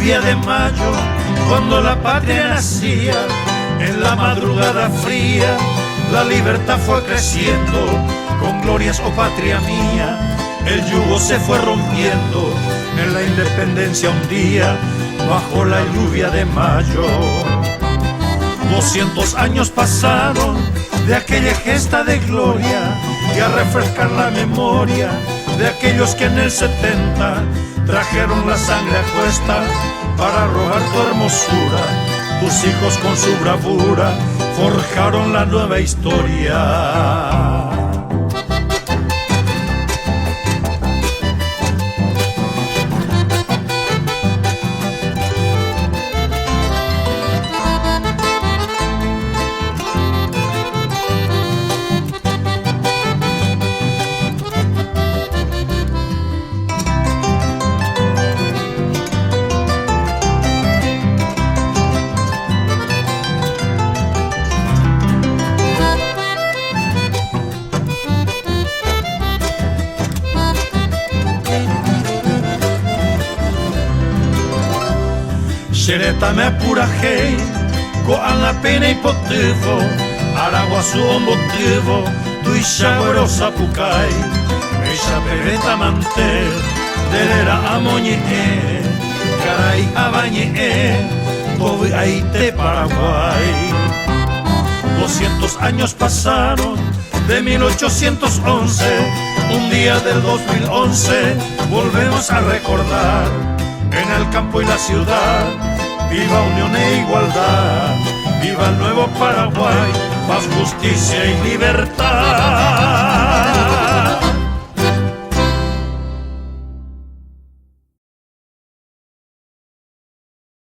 lluvia de mayo, cuando la patria nacía, en la madrugada fría, la libertad fue creciendo, con glorias, oh patria mía, el yugo se fue rompiendo, en la independencia un día, bajo la lluvia de mayo. 200 años pasaron de aquella gesta de gloria, y a refrescar la memoria de aquellos que en el 70 trajeron la sangre a cuesta para robar tu hermosura. Tus hijos con su bravura forjaron la nueva historia. Xereta me apurajei, coan la pena y potivo, Araguazú motivo, tu isagüero sapucay, ella pereta mantel, delera amoñe, caray abañe, tobi aite Paraguay. 200 años pasaron de 1811, un día del 2011, volvemos a recordar, en el campo y la ciudad, viva unión e igualdad, viva el nuevo Paraguay, paz, justicia y libertad.